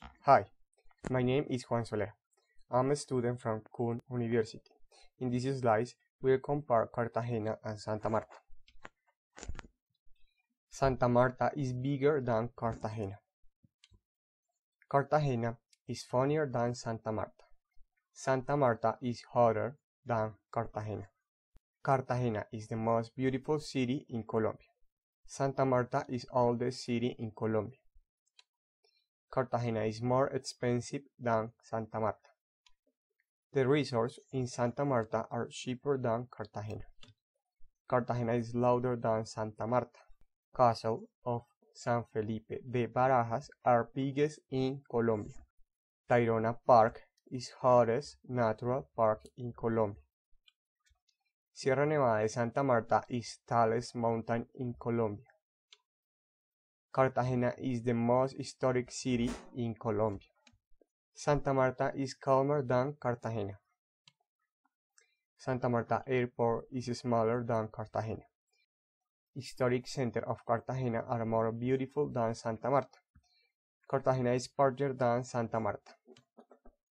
Hi, my name is Juan Soler. I'm a student from CUN University. In these slides, we'll compare Cartagena and Santa Marta. Santa Marta is bigger than Cartagena. Cartagena is funnier than Santa Marta. Santa Marta is hotter than Cartagena. Cartagena is the most beautiful city in Colombia. Santa Marta is oldest city in Colombia. Cartagena is more expensive than Santa Marta. The resorts in Santa Marta are cheaper than Cartagena. Cartagena is louder than Santa Marta. Castle of San Felipe de Barajas are biggest in Colombia. Tayrona Park is hottest natural park in Colombia. Sierra Nevada de Santa Marta is tallest mountain in Colombia. Cartagena is the most historic city in Colombia. Santa Marta is calmer than Cartagena. Santa Marta Airport is smaller than Cartagena. Historic center of Cartagena are more beautiful than Santa Marta. Cartagena is larger than Santa Marta.